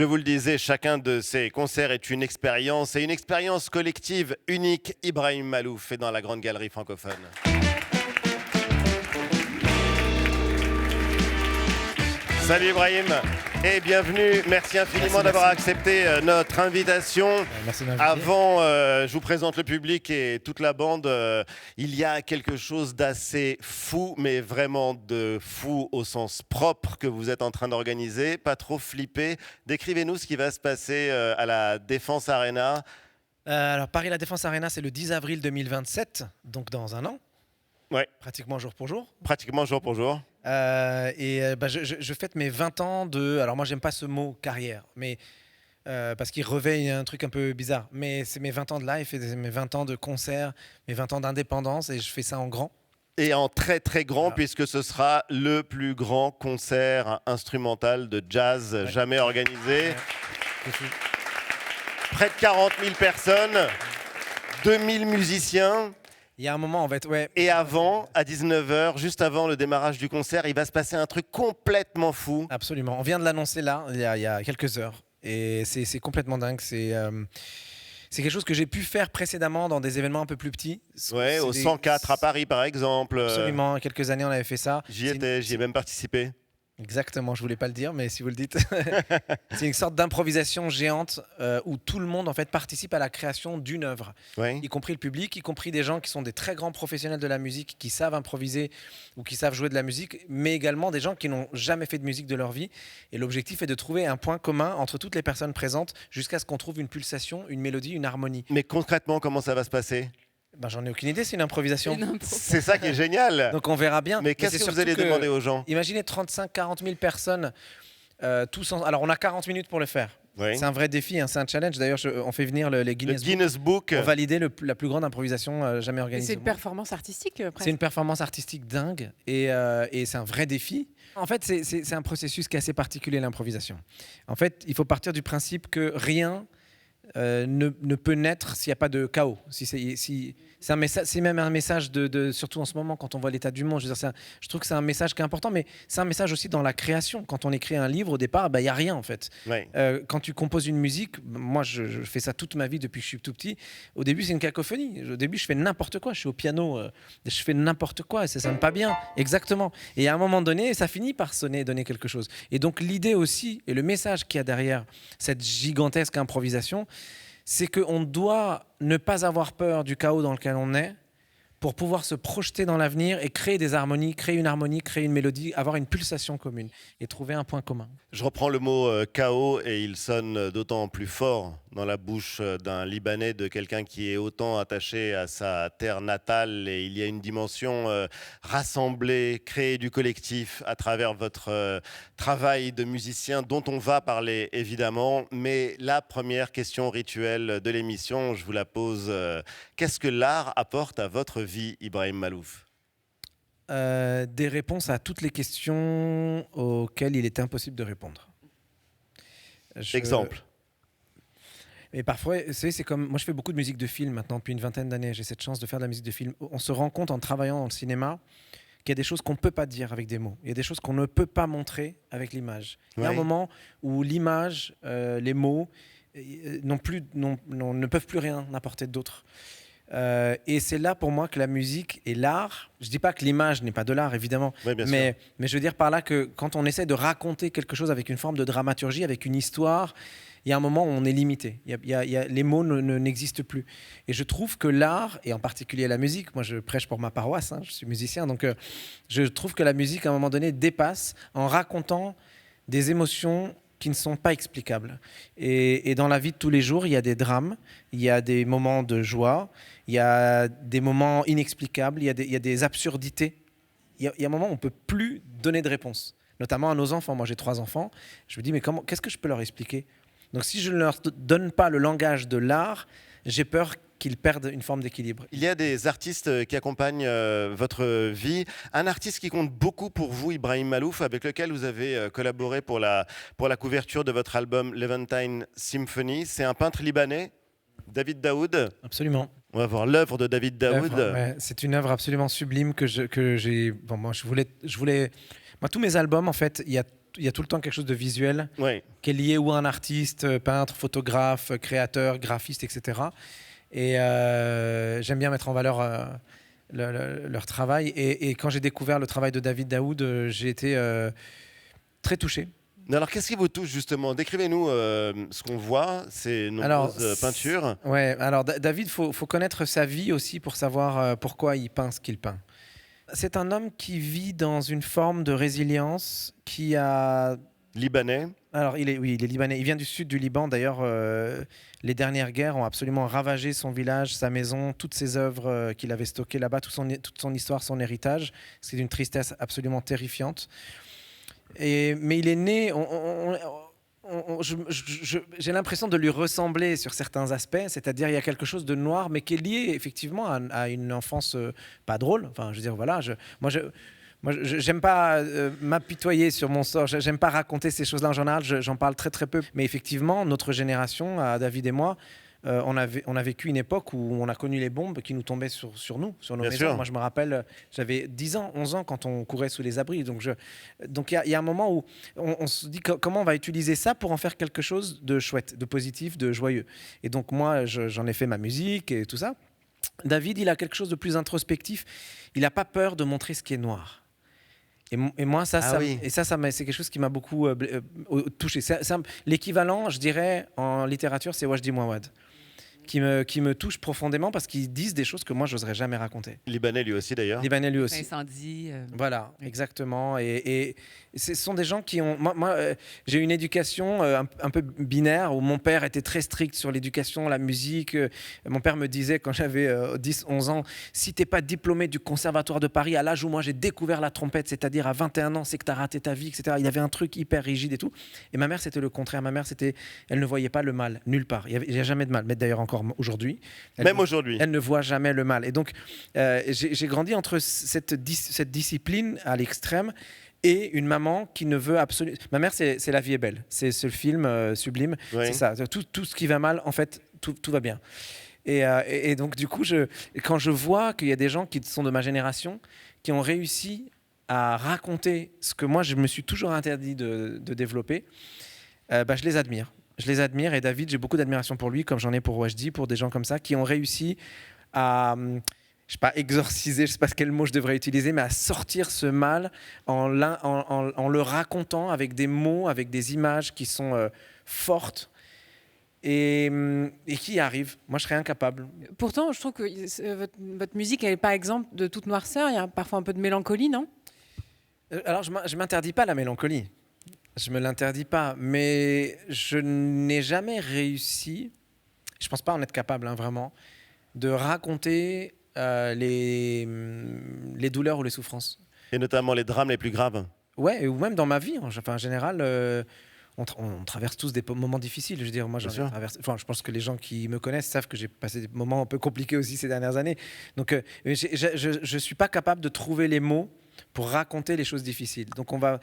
Je vous le disais, chacun de ces concerts est une expérience et une expérience collective unique. Ibrahim Malouf est dans la Grande Galerie francophone. Salut Ibrahim et bienvenue. Merci infiniment d'avoir accepté notre invitation. Merci de m'inviter. Avant, je vous présente le public et toute la bande. Il y a quelque chose d'assez fou, mais vraiment de fou au sens propre que vous êtes en train d'organiser. Pas trop flippé. Décrivez-nous ce qui va se passer à la Défense Arena. Alors Paris La Défense Arena, c'est le 10 avril 2027, donc dans un an. Ouais. Pratiquement jour pour jour. Pratiquement jour pour jour. Je fête mes 20 ans de... Alors moi, j'aime pas ce mot carrière, mais parce qu'il revêt un truc un peu bizarre. Mais c'est mes 20 ans de live, mes 20 ans de concert, mes 20 ans d'indépendance, et je fais ça en grand. Et en très très grand, puisque ce sera le plus grand concert instrumental de jazz jamais organisé. Près de 40 000 personnes, 2000 musiciens. Il y a un moment, en fait, ouais. Et avant, à 19h, juste avant le démarrage du concert, il va se passer un truc complètement fou. Absolument. On vient de l'annoncer là, il y a quelques heures. Et c'est complètement dingue. C'est quelque chose que j'ai pu faire précédemment dans des événements un peu plus petits. Ouais, au 104 à Paris, par exemple. Absolument. Il y a quelques années, on avait fait ça. J'y ai même participé. Exactement, je voulais pas le dire, mais si vous le dites. C'est une sorte d'improvisation géante où tout le monde en fait participe à la création d'une œuvre, y compris le public, y compris des gens qui sont des très grands professionnels de la musique, qui savent improviser ou qui savent jouer de la musique, mais également des gens qui n'ont jamais fait de musique de leur vie. Et l'objectif est de trouver un point commun entre toutes les personnes présentes jusqu'à ce qu'on trouve une pulsation, une mélodie, une harmonie. Mais concrètement, comment ça va se passer ? J'en ai aucune idée, c'est une improvisation. C'est ça qui est génial. Donc on verra bien. Mais qu'est-ce que vous allez demander aux gens ? Imaginez 35-40 000 personnes, tous Alors on a 40 minutes pour le faire. Oui. C'est un vrai défi, hein, c'est un challenge. D'ailleurs, on fait venir les Guinness Book pour valider la plus grande improvisation jamais organisée. C'est une performance artistique, presque. C'est une performance artistique dingue et c'est un vrai défi. En fait, c'est un processus qui est assez particulier, l'improvisation. En fait, il faut partir du principe que rien ne peut naître s'il n'y a pas de chaos. C'est même un message surtout en ce moment quand on voit l'état du monde. Je trouve que c'est un message qui est important, mais c'est un message aussi dans la création. Quand on écrit un livre, au départ, il n'y a rien en fait. Ouais. Quand tu composes une musique, moi je fais ça toute ma vie depuis que je suis tout petit. Au début, c'est une cacophonie. Au début, je fais n'importe quoi. Je suis au piano, je fais n'importe quoi et ça sonne pas bien. Exactement. Et à un moment donné, ça finit par donner quelque chose. Et donc l'idée aussi et le message qu'il y a derrière cette gigantesque improvisation, c'est qu'on doit ne pas avoir peur du chaos dans lequel on est pour pouvoir se projeter dans l'avenir et créer des harmonies, créer une mélodie, avoir une pulsation commune et trouver un point commun. Je reprends le mot chaos et il sonne d'autant plus fort dans la bouche d'un Libanais, de quelqu'un qui est autant attaché à sa terre natale. Et il y a une dimension rassemblée, créer du collectif à travers votre travail de musicien dont on va parler évidemment. Mais la première question rituelle de l'émission, je vous la pose. Qu'est-ce que l'art apporte à votre vie, Ibrahim Malouf ? Des réponses à toutes les questions auxquelles il est impossible de répondre. Exemple. Mais parfois, c'est comme... Moi, je fais beaucoup de musique de film maintenant, depuis une vingtaine d'années. J'ai cette chance de faire de la musique de film. On se rend compte en travaillant dans le cinéma qu'il y a des choses qu'on ne peut pas dire avec des mots. Il y a des choses qu'on ne peut pas montrer avec l'image. Il y a un moment où l'image, les mots, ne peuvent plus rien apporter d'autre. Et c'est là pour moi que la musique et l'art, je ne dis pas que l'image n'est pas de l'art évidemment, mais je veux dire par là que quand on essaie de raconter quelque chose avec une forme de dramaturgie, avec une histoire, il y a un moment où on est limité, les mots n'existent plus. Et je trouve que l'art, et en particulier la musique, moi je prêche pour ma paroisse, je suis musicien, donc je trouve que la musique à un moment donné dépasse en racontant des émotions qui ne sont pas explicables. Et dans la vie de tous les jours, il y a des drames, il y a des moments de joie, il y a des moments inexplicables, il y a des absurdités. Il y a un moment où on ne peut plus donner de réponse, notamment à nos enfants. Moi, j'ai 3 enfants. Je me dis, mais qu'est-ce que je peux leur expliquer ? Donc, si je ne leur donne pas le langage de l'art, j'ai peur qu'ils perdent une forme d'équilibre. Il y a des artistes qui accompagnent votre vie. Un artiste qui compte beaucoup pour vous, Ibrahim Malouf, avec lequel vous avez collaboré pour la couverture de votre album Levantine Symphony. C'est un peintre libanais, David Daoud. Absolument. On va voir l'œuvre de David Daoud. C'est une œuvre absolument sublime que j'ai. Bon, moi, je voulais. Moi, tous mes albums, en fait, il y a il y a tout le temps quelque chose de visuel Oui. qui est lié ou à un artiste, peintre, photographe, créateur, graphiste, etc. Et j'aime bien mettre en valeur leur travail. Et quand j'ai découvert le travail de David Daoud, j'ai été très touché. Alors, qu'est-ce qui vous touche justement? Décrivez-nous ce qu'on voit, ces nombreuses peintures. Ouais, alors David, faut connaître sa vie aussi pour savoir pourquoi il peint ce qu'il peint. C'est un homme qui vit dans une forme de résilience, qui a... Libanais. Alors, il est libanais. Il vient du sud du Liban. D'ailleurs, les dernières guerres ont absolument ravagé son village, sa maison, toutes ses œuvres qu'il avait stockées là-bas, toute son histoire, son héritage. C'est d'une tristesse absolument terrifiante. Mais il est né... j'ai l'impression de lui ressembler sur certains aspects, c'est-à-dire il y a quelque chose de noir, mais qui est lié effectivement à une enfance pas drôle. Enfin, je veux dire, voilà, moi, j'aime pas m'apitoyer sur mon sort. J'aime pas raconter ces choses-là en général. J'en parle très très peu. Mais effectivement, notre génération, David et moi, on a vécu une époque où on a connu les bombes qui nous tombaient sur nous, sur nos Bien maisons. sûr. Moi, je me rappelle, j'avais 10 ans, 11 ans quand on courait sous les abris. Donc, il y a un moment où on se dit comment on va utiliser ça pour en faire quelque chose de chouette, de positif, de joyeux. Et donc, moi, j'en ai fait ma musique et tout ça. David, il a quelque chose de plus introspectif. Il n'a pas peur de montrer ce qui est noir. Et moi, c'est quelque chose qui m'a beaucoup touché. L'équivalent, je dirais, en littérature, c'est Wajdi Mouawad, qui me touche profondément parce qu'ils disent des choses que moi, je n'oserais jamais raconter. Libanais lui aussi, d'ailleurs. Libanais lui aussi. Incendie. Voilà, exactement. Et ce sont des gens qui ont... Moi j'ai une éducation un peu binaire où mon père était très strict sur l'éducation, la musique. Mon père me disait quand j'avais 10-11 ans, si tu n'es pas diplômé du Conservatoire de Paris, à l'âge où moi j'ai découvert la trompette, c'est-à-dire à 21 ans, c'est que tu as raté ta vie, etc. Il y avait un truc hyper rigide et tout. Et ma mère, c'était le contraire. Ma mère, elle ne voyait pas le mal, nulle part. Il n'y a jamais de mal. Mais d'ailleurs, encore aujourd'hui. Aujourd'hui. Elle ne voit jamais le mal. Et donc, j'ai grandi entre cette discipline à l'extrême et une maman qui ne veut absolument... Ma mère, c'est La vie est belle. C'est ce film sublime. Oui. C'est ça. Tout ce qui va mal, en fait, tout va bien. Et donc, du coup, quand je vois qu'il y a des gens qui sont de ma génération qui ont réussi à raconter ce que moi, je me suis toujours interdit de développer, je les admire. Je les admire. Et David, j'ai beaucoup d'admiration pour lui, comme j'en ai pour Wajdi, pour des gens comme ça, qui ont réussi à... je sais pas, exorciser, je sais pas quel mot je devrais utiliser, mais à sortir ce mal en le racontant avec des mots, avec des images qui sont fortes et qui y arrivent. Moi, je serais incapable. Pourtant, je trouve que votre musique, elle n'est pas exemple de toute noirceur. Il y a parfois un peu de mélancolie, non? Alors, je m'interdis pas la mélancolie. Je me l'interdis pas, mais je n'ai jamais réussi, je pense pas en être capable, vraiment, de raconter les douleurs ou les souffrances. Et notamment les drames les plus graves. Ouais, ou même dans ma vie. En général, on traverse tous des moments difficiles. Je veux dire, moi, je pense que les gens qui me connaissent savent que j'ai passé des moments un peu compliqués aussi ces dernières années. Donc, je suis pas capable de trouver les mots pour raconter les choses difficiles. Donc, on va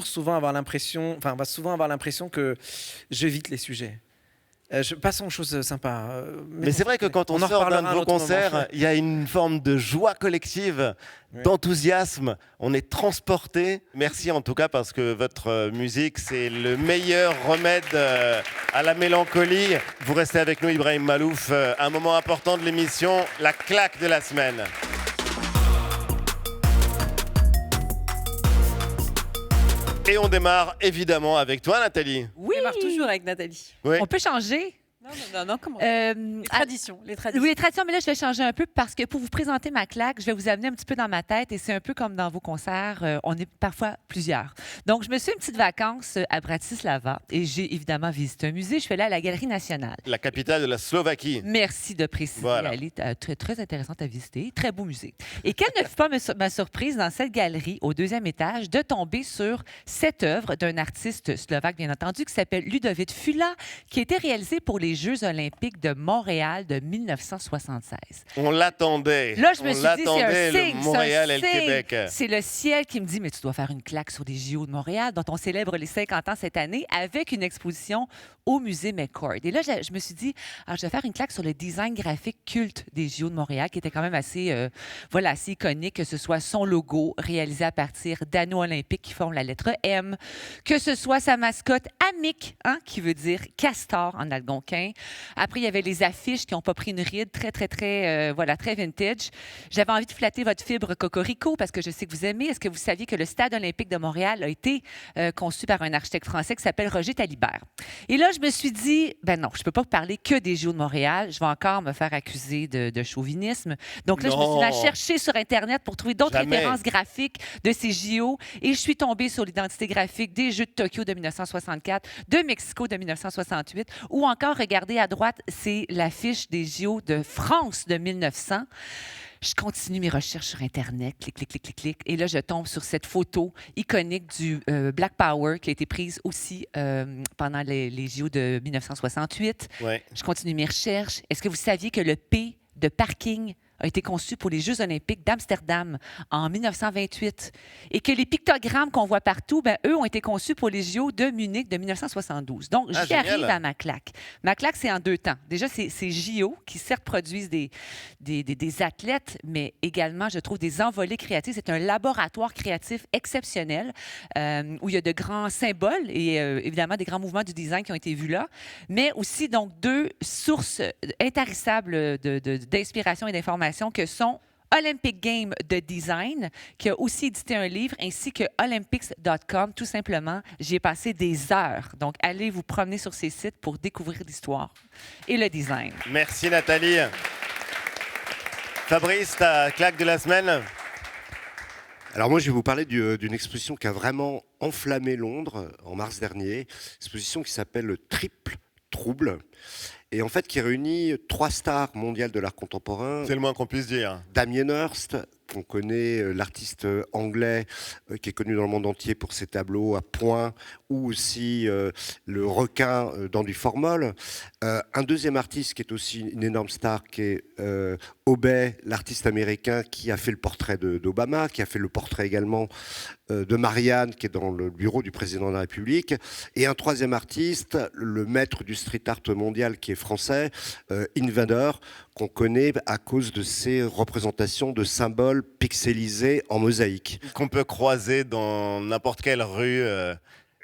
souvent avoir l'impression que j'évite les sujets. Passons aux choses sympas. Mais c'est vrai que quand on sort d'un de vos concerts, il y a une forme de joie collective, d'enthousiasme. On est transporté. Merci en tout cas parce que votre musique, c'est le meilleur remède à la mélancolie. Vous restez avec nous, Ibrahim Malouf. Un moment important de l'émission, la claque de la semaine. Et on démarre évidemment avec toi, Nathalie. Oui, on démarre toujours avec Nathalie. Oui. On peut changer. Non, comment les traditions. Oui, les traditions, mais là, je vais changer un peu parce que pour vous présenter ma claque, je vais vous amener un petit peu dans ma tête et c'est un peu comme dans vos concerts, on est parfois plusieurs. Donc, je me suis fait une petite vacance à Bratislava et j'ai évidemment visité un musée. Je suis allée à la Galerie nationale. La capitale de la Slovaquie. Merci de préciser. Voilà. Elle est très, très intéressante à visiter. Très beau musée. Et quelle ne fut pas ma surprise dans cette galerie, au 2e étage, de tomber sur cette œuvre d'un artiste slovaque, bien entendu, qui s'appelle Ludovic Fula, qui a été réalisée pour les les Jeux olympiques de Montréal de 1976. On l'attendait. Là, je me suis dit, c'est un le signe, Montréal c'est et un le signe. Québec. C'est le ciel qui me dit, mais tu dois faire une claque sur les JO de Montréal, dont on célèbre les 50 ans cette année, avec une exposition au musée McCord. Et là, je me suis dit, alors, je vais faire une claque sur le design graphique culte des JO de Montréal, qui était quand même assez iconique, que ce soit son logo réalisé à partir d'anneaux olympiques qui forment la lettre M, que ce soit sa mascotte Amic, qui veut dire castor en algonquin. Après, il y avait les affiches qui n'ont pas pris une ride, très vintage. J'avais envie de flatter votre fibre cocorico parce que je sais que vous aimez. Est-ce que vous saviez que le Stade olympique de Montréal a été conçu par un architecte français qui s'appelle Roger Talibert? Et là, je me suis dit, ben non, je ne peux pas parler que des JO de Montréal. Je vais encore me faire accuser de chauvinisme. Donc là, je me suis mis à chercher sur Internet pour trouver d'autres références graphiques de ces JO. Et je suis tombée sur l'identité graphique des Jeux de Tokyo de 1964, de Mexico de 1968, ou encore, regardez à droite, c'est l'affiche des JO de France de 1900. Je continue mes recherches sur Internet, clic. Et là, je tombe sur cette photo iconique du Black Power qui a été prise aussi pendant les JO de 1968. Ouais. Je continue mes recherches. Est-ce que vous saviez que le P de parking a été conçu pour les Jeux olympiques d'Amsterdam en 1928 et que les pictogrammes qu'on voit partout, eux ont été conçus pour les JO de Munich de 1972. Donc, j'y arrive à ma claque. Ma claque, c'est en 2 temps. Déjà, c'est JO qui, certes, produisent des athlètes, mais également, je trouve, des envolées créatives. C'est un laboratoire créatif exceptionnel où il y a de grands symboles et évidemment des grands mouvements du design qui ont été vus là, mais aussi donc 2 sources intarissables d'inspiration et d'information que sont Olympic Game de Design, qui a aussi édité un livre, ainsi que Olympics.com. Tout simplement, j'y ai passé des heures. Donc, allez vous promener sur ces sites pour découvrir l'histoire et le design. Merci, Nathalie. Fabrice, ta claque de la semaine? Alors moi, je vais vous parler d'une exposition qui a vraiment enflammé Londres en mars dernier. Exposition qui s'appelle le Triple Trouble. Et en fait, qui réunit 3 stars mondiales de l'art contemporain. C'est le moins qu'on puisse dire. Damien Hirst, qu'on connaît, l'artiste anglais qui est connu dans le monde entier pour ses tableaux à points, ou aussi le requin dans du formol. Un deuxième artiste qui est aussi une énorme star, qui est Obey, l'artiste américain qui a fait le portrait d'Obama, qui a fait le portrait également de Marianne, qui est dans le bureau du président de la République. Et un troisième artiste, le maître du street art mondial qui est français, Invader, qu'on connaît à cause de ses représentations de symboles pixelisés en mosaïque. Qu'on peut croiser dans n'importe quelle rue.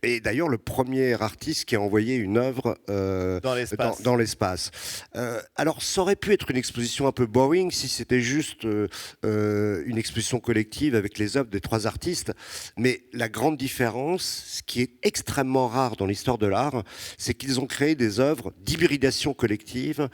Et d'ailleurs, le premier artiste qui a envoyé une œuvre dans l'espace. Alors, ça aurait pu être une exposition un peu boring si c'était juste une exposition collective avec les œuvres des 3 artistes. Mais la grande différence, ce qui est extrêmement rare dans l'histoire de l'art, c'est qu'ils ont créé des œuvres d'hybridation collective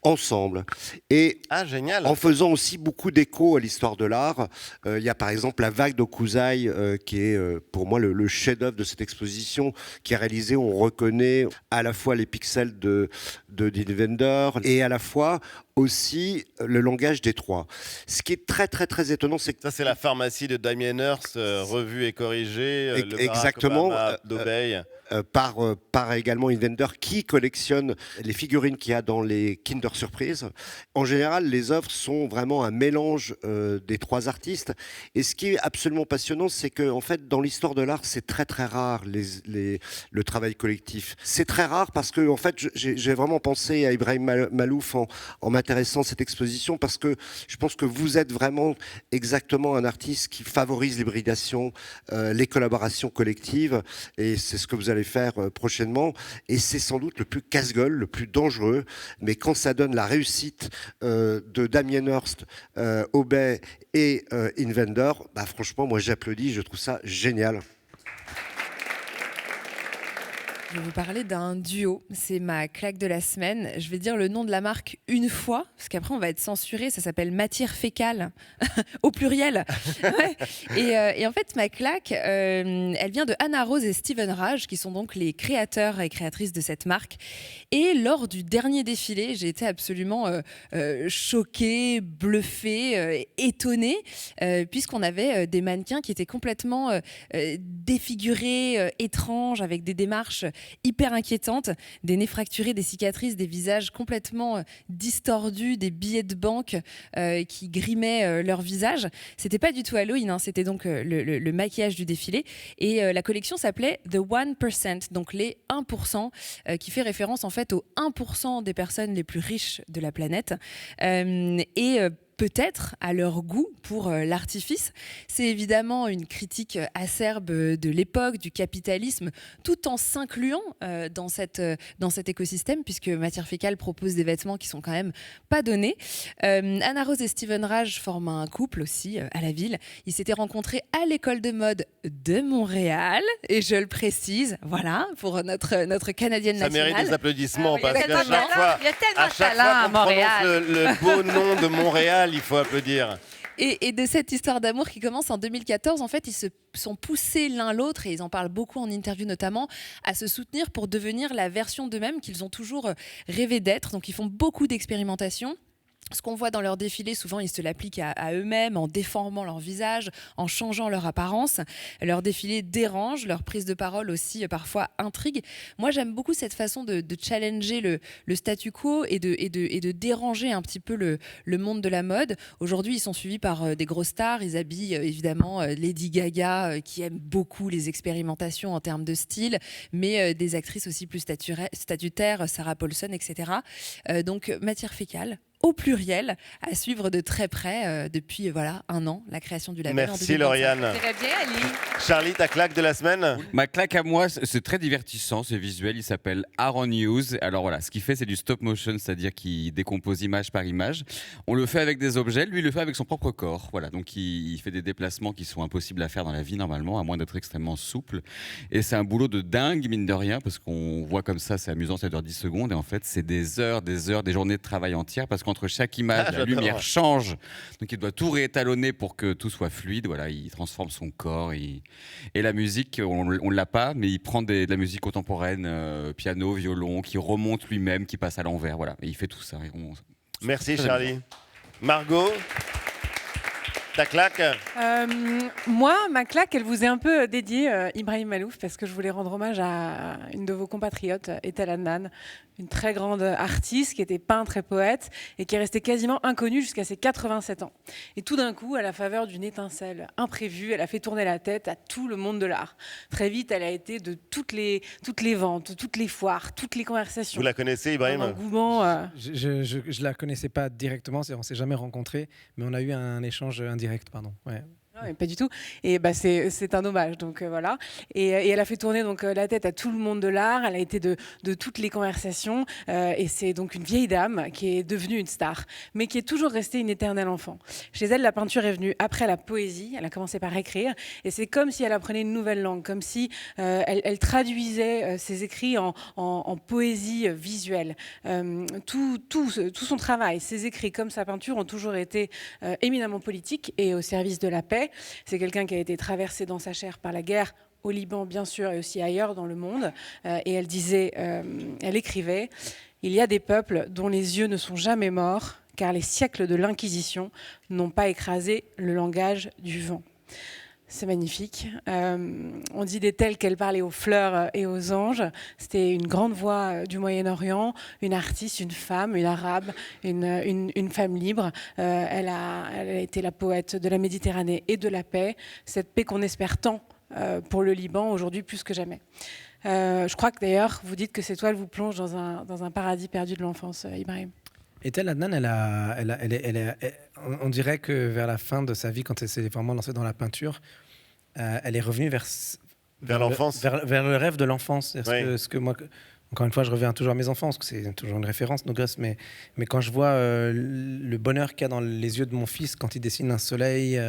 ensemble. Et génial. En faisant aussi beaucoup d'écho à l'histoire de l'art. Il y a par exemple la vague d'Okuzai, qui est pour moi le chef-d'œuvre de cette exposition, qui est réalisé, on reconnaît à la fois les pixels de Vender et à la fois aussi le langage des 3. Ce qui est très très très étonnant, c'est que ça, c'est la pharmacie de Damien Hirst, revue et corrigée. Exactement. D'Obey. Par également Invader, qui collectionne les figurines qu'il y a dans les Kinder Surprise. En général, les œuvres sont vraiment un mélange des 3 artistes. Et ce qui est absolument passionnant, c'est que en fait, dans l'histoire de l'art, c'est très très rare le travail collectif. C'est très rare parce que en fait, j'ai vraiment pensé à Ibrahim Malouf en m'intéressant à cette exposition, parce que je pense que vous êtes vraiment exactement un artiste qui favorise l'hybridation, les collaborations collectives, et c'est ce que vous allez faire prochainement. Et c'est sans doute le plus casse-gueule, le plus dangereux, mais quand ça donne la réussite de Damien Hirst, Obey et Invader, franchement, moi j'applaudis, je trouve ça génial. Je vais vous parler d'un duo, c'est ma claque de la semaine. Je vais dire le nom de la marque une fois, parce qu'après on va être censuré, ça s'appelle Matière Fécale, au pluriel. Ouais. Et en fait, ma claque, elle vient de Anna Rose et Steven Raj, qui sont donc les créateurs et créatrices de cette marque. Et lors du dernier défilé, j'ai été absolument choquée, bluffée, étonnée, puisqu'on avait des mannequins qui étaient complètement défigurés, étranges, avec des démarches hyper inquiétantes, des nez fracturés, des cicatrices, des visages complètement distordus, des billets de banque qui grimaient leur visage. C'était pas du tout Halloween, hein, c'était donc le maquillage du défilé. Et la collection s'appelait The 1%, donc les 1%, qui fait référence en fait aux 1% des personnes les plus riches de la planète. Peut-être à leur goût pour l'artifice. C'est évidemment une critique acerbe de l'époque, du capitalisme, tout en s'incluant dans cet écosystème, puisque Matière Fécale propose des vêtements qui sont quand même pas donnés. Anna Rose et Steven Raj forment un couple aussi à la ville. Ils s'étaient rencontrés à l'école de mode de Montréal, et je le précise, voilà, pour notre Canadienne nationale. Ça mérite des applaudissements, parce il y a qu'à chaque fois, il y a tellement à de chaque talent fois à qu'on prononce Montréal. le beau nom de Montréal, il faut applaudir. Et de cette histoire d'amour qui commence en 2014, en fait, ils se sont poussés l'un l'autre, et ils en parlent beaucoup en interview notamment, à se soutenir pour devenir la version d'eux-mêmes qu'ils ont toujours rêvé d'être. Donc ils font beaucoup d'expérimentations. Ce qu'on voit dans leur défilé, souvent, ils se l'appliquent à eux-mêmes en déformant leur visage, en changeant leur apparence. Leur défilé dérange, leur prise de parole aussi parfois intrigue. Moi, j'aime beaucoup cette façon de challenger le statu quo et de déranger un petit peu le monde de la mode. Aujourd'hui, ils sont suivis par des grosses stars. Ils habillent évidemment Lady Gaga, qui aime beaucoup les expérimentations en termes de style, mais des actrices aussi plus statutaires, Sarah Paulson, etc. Donc, Matière Fécale, au pluriel, à suivre de très près depuis un an, la création du label. Merci Lauriane. Très bien, Ali. Charlie, ta claque de la semaine? Ma claque à moi, c'est très divertissant, c'est visuel, il s'appelle Aaron Hughes. Alors voilà, ce qu'il fait, c'est du stop motion, c'est-à-dire qu'il décompose image par image. On le fait avec des objets, lui, il le fait avec son propre corps. Voilà, donc il fait des déplacements qui sont impossibles à faire dans la vie normalement, à moins d'être extrêmement souple. Et c'est un boulot de dingue, mine de rien, parce qu'on voit comme ça, c'est amusant, ça dure 10 secondes. Et en fait, c'est des heures, des journées de travail entières, parce qu'entre chaque image, la lumière change. Donc il doit tout réétalonner pour que tout soit fluide. Voilà, il transforme son corps. Et la musique, on ne l'a pas, mais il prend de la musique contemporaine, piano, violon, qui remonte lui-même, qui passe à l'envers. Voilà, et il fait tout ça. Merci Charlie. Margot, ta claque? Moi, ma claque, elle vous est un peu dédiée, Ibrahim Malouf, parce que je voulais rendre hommage à une de vos compatriotes, Ethel Adnan, une très grande artiste qui était peintre et poète et qui est restée quasiment inconnue jusqu'à ses 87 ans. Et tout d'un coup, à la faveur d'une étincelle imprévue, elle a fait tourner la tête à tout le monde de l'art. Très vite, elle a été de toutes les ventes, toutes les foires, toutes les conversations. Vous la connaissez, Ibrahim? Un engouement. Je la connaissais pas directement, on s'est jamais rencontrés, mais on a eu un échange indirect, pardon. Ouais. Non, mais pas du tout. Et c'est un hommage. Donc voilà. Et elle a fait tourner la tête à tout le monde de l'art. Elle a été de toutes les conversations. Et c'est donc une vieille dame qui est devenue une star, mais qui est toujours restée une éternelle enfant. Chez elle, la peinture est venue après la poésie. Elle a commencé par écrire. Et c'est comme si elle apprenait une nouvelle langue, comme si elle traduisait ses écrits en poésie visuelle. Tout son travail, ses écrits comme sa peinture ont toujours été éminemment politiques et au service de la paix. C'est quelqu'un qui a été traversé dans sa chair par la guerre au Liban, bien sûr, et aussi ailleurs dans le monde. Et elle écrivait « Il y a des peuples dont les yeux ne sont jamais morts, car les siècles de l'Inquisition n'ont pas écrasé le langage du vent. » C'est magnifique. On dit d'elle qu'elle parlait aux fleurs et aux anges. C'était une grande voix du Moyen-Orient, une artiste, une femme, une arabe, une femme libre. Elle a été la poète de la Méditerranée et de la paix, cette paix qu'on espère tant pour le Liban aujourd'hui plus que jamais. Je crois que d'ailleurs, vous dites que cette toile vous plonge dans un paradis perdu de l'enfance, Ibrahim. Ethel Adnan, on dirait que vers la fin de sa vie, quand elle s'est vraiment lancée dans la peinture, elle est revenue vers l'enfance, vers le rêve de l'enfance. Oui. Ce que moi, encore une fois, je reviens toujours à mes enfants, parce que c'est toujours une référence, nos gosses. Mais quand je vois le bonheur qu'il y a dans les yeux de mon fils quand il dessine un soleil,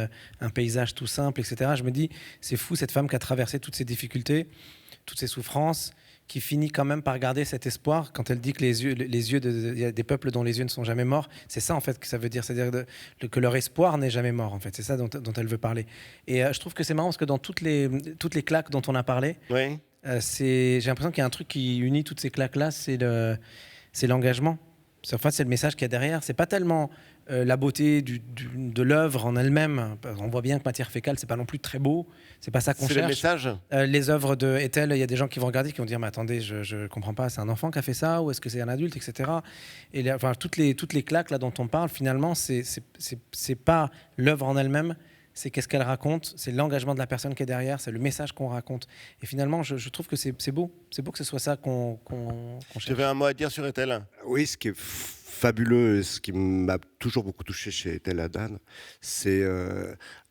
un paysage tout simple, etc., je me dis, c'est fou, cette femme qui a traversé toutes ces difficultés, toutes ces souffrances, qui finit quand même par garder cet espoir quand elle dit que les yeux y a des peuples dont les yeux ne sont jamais morts. C'est ça en fait que ça veut dire, c'est-à-dire que leur espoir n'est jamais mort en fait. C'est ça dont elle veut parler. Et je trouve que c'est marrant parce que dans toutes les claques dont on a parlé, j'ai l'impression qu'il y a un truc qui unit toutes ces claques là, c'est l'engagement. En fait, c'est le message qu'il y a derrière. C'est pas tellement la beauté de l'œuvre en elle-même. On voit bien que Matière fécale, c'est pas non plus très beau. C'est pas ça qu'on cherche. C'est le message. Les œuvres de Ethel, il y a des gens qui vont regarder, qui vont dire, mais attendez, je comprends pas, c'est un enfant qui a fait ça ou est-ce que c'est un adulte, etc. Et là, enfin, toutes les claques là dont on parle, finalement, c'est pas l'œuvre en elle-même. C'est qu'est-ce qu'elle raconte, c'est l'engagement de la personne qui est derrière, c'est le message qu'on raconte. Et finalement, je trouve que c'est beau. C'est beau que ce soit ça qu'on cherche. Tu avais un mot à dire sur Ethel ? Oui, ce qui est fabuleux, ce qui m'a toujours beaucoup touché chez Ethel Adan, c'est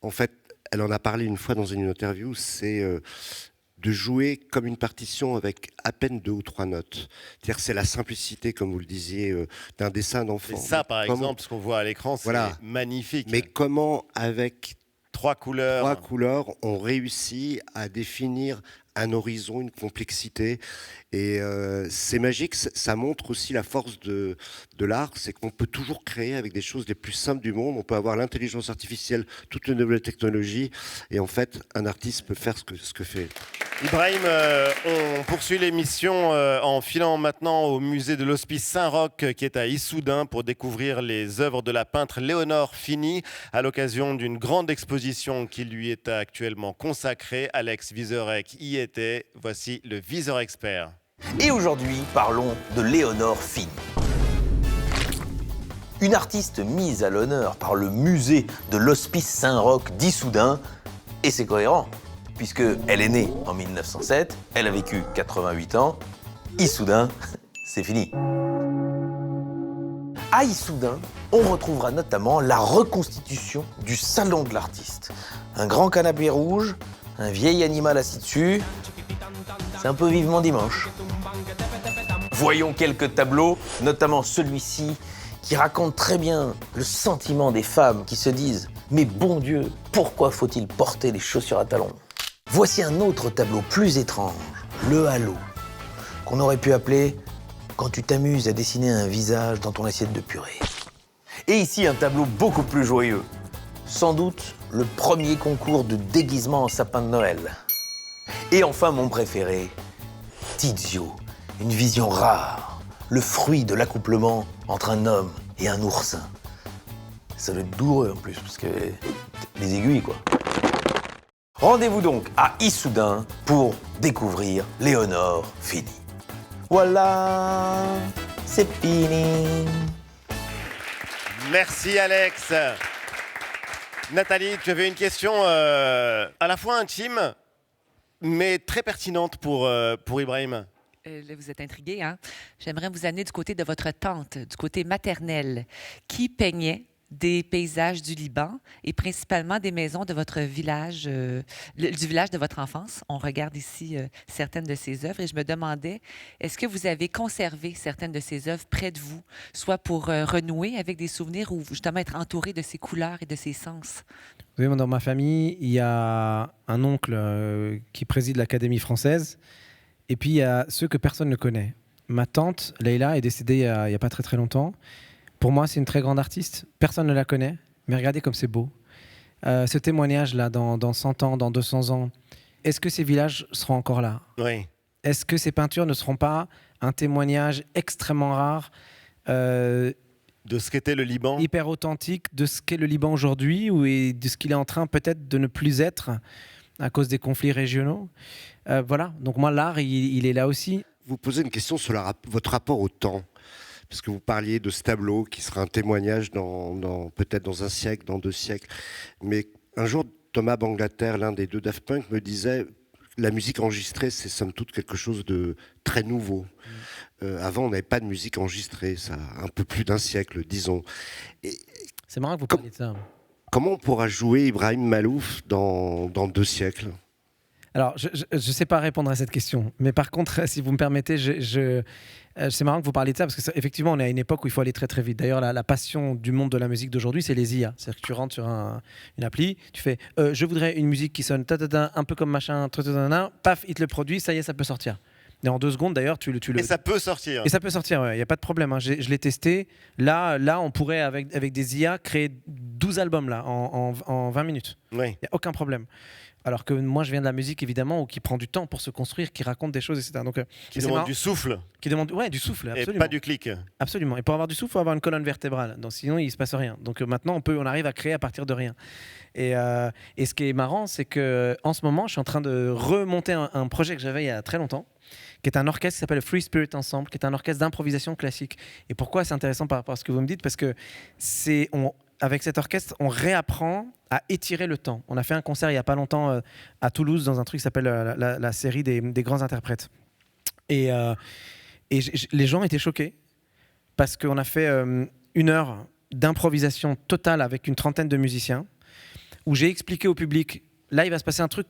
en fait, elle en a parlé une fois dans une interview, c'est de jouer comme une partition avec à peine 2 ou 3 notes. C'est-à-dire, c'est la simplicité, comme vous le disiez, d'un dessin d'enfant. C'est ça, par exemple, ce qu'on voit à l'écran, c'est magnifique. Mais comment, avec 3 couleurs, on réussit à définir un horizon, une complexité. Et c'est magique, ça montre aussi la force de l'art, c'est qu'on peut toujours créer avec des choses les plus simples du monde. On peut avoir l'intelligence artificielle, toutes les nouvelles technologies, et en fait, un artiste peut faire ce que fait. Ibrahim, on poursuit l'émission en filant maintenant au musée de l'Hospice Saint-Roch qui est à Issoudun pour découvrir les œuvres de la peintre Léonore Fini à l'occasion d'une grande exposition qui lui est actuellement consacrée. Alex Vizorek y était. Voici le Viseur Expert. Et aujourd'hui, parlons de Léonore Fini. Une artiste mise à l'honneur par le musée de l'Hospice Saint-Roch d'Issoudun, et c'est cohérent, puisqu'elle est née en 1907, elle a vécu 88 ans, Issoudun, c'est fini. À Issoudun, on retrouvera notamment la reconstitution du salon de l'artiste. Un grand canapé rouge, un vieil animal assis dessus, c'est un peu Vivement Dimanche. Voyons quelques tableaux, notamment celui-ci, qui raconte très bien le sentiment des femmes qui se disent « Mais bon Dieu, pourquoi faut-il porter les chaussures à talons ?» Voici un autre tableau plus étrange, le halo, qu'on aurait pu appeler « Quand tu t'amuses à dessiner un visage dans ton assiette de purée ». Et ici, un tableau beaucoup plus joyeux, sans doute le premier concours de déguisement en sapin de Noël. Et enfin, mon préféré, Tizio, une vision rare, le fruit de l'accouplement entre un homme et un oursin. Ça doit être douloureux en plus, parce que les aiguilles, quoi. Rendez-vous donc à Issoudun pour découvrir Léonore Fini. Voilà, c'est fini. Merci Alex. Nathalie, tu avais une question à la fois intime, mais très pertinente pour Ibrahim. Là, vous êtes intrigué, hein? J'aimerais vous amener du côté de votre tante, du côté maternel, qui peignait des paysages du Liban et principalement des maisons de votre village, du village de votre enfance. On regarde ici certaines de ses œuvres et je me demandais, est-ce que vous avez conservé certaines de ces œuvres près de vous, soit pour renouer avec des souvenirs ou justement être entouré de ces couleurs et de ces sens? Vous savez, dans ma famille, il y a un oncle qui préside l'Académie française et puis il y a ceux que personne ne connaît. Ma tante, Leïla, est décédée il n'y a pas très très longtemps. Pour moi, c'est une très grande artiste. Personne ne la connaît, mais regardez comme c'est beau. Ce témoignage-là, dans 100 ans, dans 200 ans, est-ce que ces villages seront encore là ? Oui. Est-ce que ces peintures ne seront pas un témoignage extrêmement rare de ce qu'était le Liban ? Hyper authentique de ce qu'est le Liban aujourd'hui et de ce qu'il est en train peut-être de ne plus être à cause des conflits régionaux. Voilà, donc moi, l'art, il est là aussi. Vous posez une question sur votre rapport au temps. Parce que vous parliez de ce tableau qui sera un témoignage peut-être dans un siècle, dans 2 siècles. Mais un jour, Thomas Bangalter, l'un des 2 Daft Punk, me disait la musique enregistrée, c'est somme toute quelque chose de très nouveau. Avant, on n'avait pas de musique enregistrée, ça a un peu plus d'1 siècle, disons. C'est marrant que vous parliez de ça. Comment on pourra jouer Ibrahim Malouf dans 2 siècles ? Alors, je ne sais pas répondre à cette question. Mais par contre, si vous me permettez, c'est marrant que vous parliez de ça, parce qu'effectivement, on est à une époque où il faut aller très très vite. D'ailleurs, la passion du monde de la musique d'aujourd'hui, c'est les IA. C'est-à-dire que tu rentres sur une appli, tu fais « je voudrais une musique qui sonne un peu comme machin, paf, il te le produit, ça y est, ça peut sortir ». Et en 2 secondes, d'ailleurs, tu le. Et ça peut sortir. Et ça peut sortir, il n'y a pas de problème. Hein. Je l'ai testé. Là, on pourrait, avec des IA, créer 12 albums là, en 20 minutes. Il n'y a aucun problème. Alors que moi, je viens de la musique, évidemment, où qui prend du temps pour se construire, qui raconte des choses, etc. Donc, qui demande du souffle. Qui demande, du souffle, absolument. Et pas du clic. Absolument. Et pour avoir du souffle, il faut avoir une colonne vertébrale. Donc, sinon, il ne se passe rien. Donc maintenant, on arrive à créer à partir de rien. Et ce qui est marrant, c'est qu'en ce moment, je suis en train de remonter un projet que j'avais il y a très longtemps, qui est un orchestre qui s'appelle le Free Spirit Ensemble, qui est un orchestre d'improvisation classique. Et pourquoi c'est intéressant par rapport à ce que vous me dites ? Parce que avec cet orchestre, on réapprend à étirer le temps. On a fait un concert il n'y a pas longtemps à Toulouse dans un truc qui s'appelle la série des grands interprètes. Et les gens étaient choqués parce qu'on a fait 1 heure d'improvisation totale avec une 30aine de musiciens où j'ai expliqué au public, là il va se passer un truc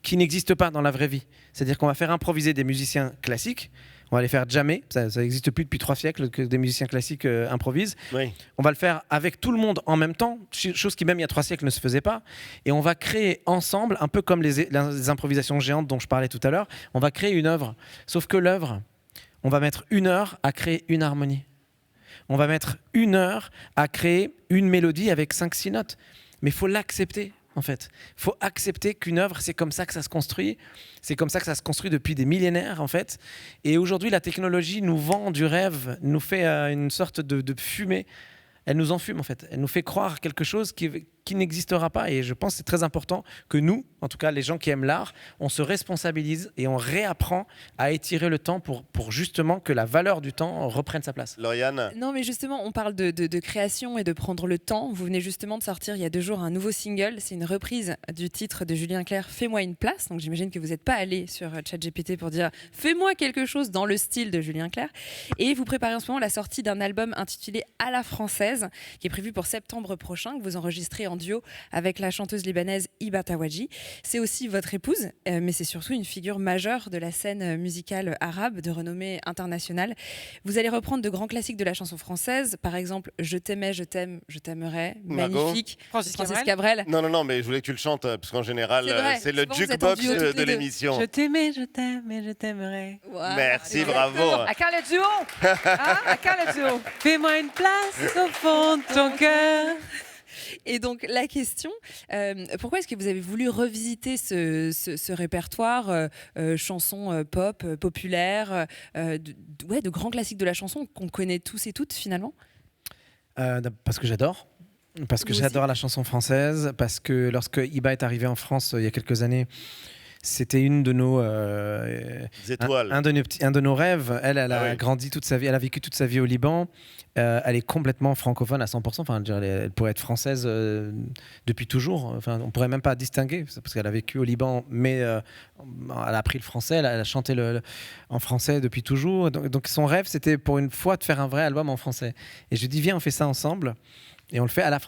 qui n'existe pas dans la vraie vie. C'est-à-dire qu'on va faire improviser des musiciens classiques. On va les faire jammer, ça n'existe plus depuis 3 siècles que des musiciens classiques improvisent. Oui. On va le faire avec tout le monde en même temps, chose qui même il y a 3 siècles ne se faisait pas. Et on va créer ensemble, un peu comme les improvisations géantes dont je parlais tout à l'heure, on va créer une œuvre. Sauf que l'œuvre, on va mettre 1 heure à créer une harmonie. On va mettre 1 heure à créer une mélodie avec 5-6 notes. Mais il faut l'accepter. En fait, il faut accepter qu'une œuvre, c'est comme ça que ça se construit. C'est comme ça que ça se construit depuis des millénaires, en fait. Et aujourd'hui, la technologie nous vend du rêve, nous fait une sorte de fumée. Elle nous enfume, en fait. Elle nous fait croire quelque chose qui n'existera pas. Et je pense que c'est très important que nous, en tout cas les gens qui aiment l'art, on se responsabilise et on réapprend à étirer le temps pour justement que la valeur du temps reprenne sa place. Lauriane ? Non, mais justement, on parle de création et de prendre le temps. Vous venez justement de sortir il y a 2 jours un nouveau single. C'est une reprise du titre de Julien Clerc, Fais-moi une place. Donc j'imagine que vous n'êtes pas allé sur ChatGPT pour dire fais-moi quelque chose dans le style de Julien Clerc. Et vous préparez en ce moment la sortie d'un album intitulé À la française, qui est prévu pour septembre prochain, que vous enregistrez en duo avec la chanteuse libanaise Hiba Tawadji. C'est aussi votre épouse, mais c'est surtout une figure majeure de la scène musicale arabe de renommée internationale. Vous allez reprendre de grands classiques de la chanson française, par exemple Je t'aimais, je t'aime, je t'aimerais, magnifique. Francis Cabrel. Non, mais je voulais que tu le chantes, parce qu'en général, c'est le jukebox de l'émission. Je t'aimais, je t'aime et je t'aimerais. Wow. Merci, bravo. À quand le duo? À quand le duo? Fais-moi une place au fond de ton cœur. Et donc la question, pourquoi est-ce que vous avez voulu revisiter ce répertoire chansons pop, populaires, de grands classiques de la chanson qu'on connaît tous et toutes finalement? Parce que j'adore. Parce que j'adore la chanson française. Parce que lorsque Hiba est arrivée en France il y a quelques années, c'était une de nos étoiles. Un de nos rêves. Elle a grandi toute sa vie, elle a vécu toute sa vie au Liban. Elle est complètement francophone à 100%. Enfin, elle pourrait être française depuis toujours. Enfin, on pourrait même pas distinguer parce qu'elle a vécu au Liban, mais elle a appris le français. Elle a chanté en français depuis toujours. Donc son rêve, c'était pour une fois de faire un vrai album en français. Et je lui dis viens, on fait ça ensemble. Et on le fait à la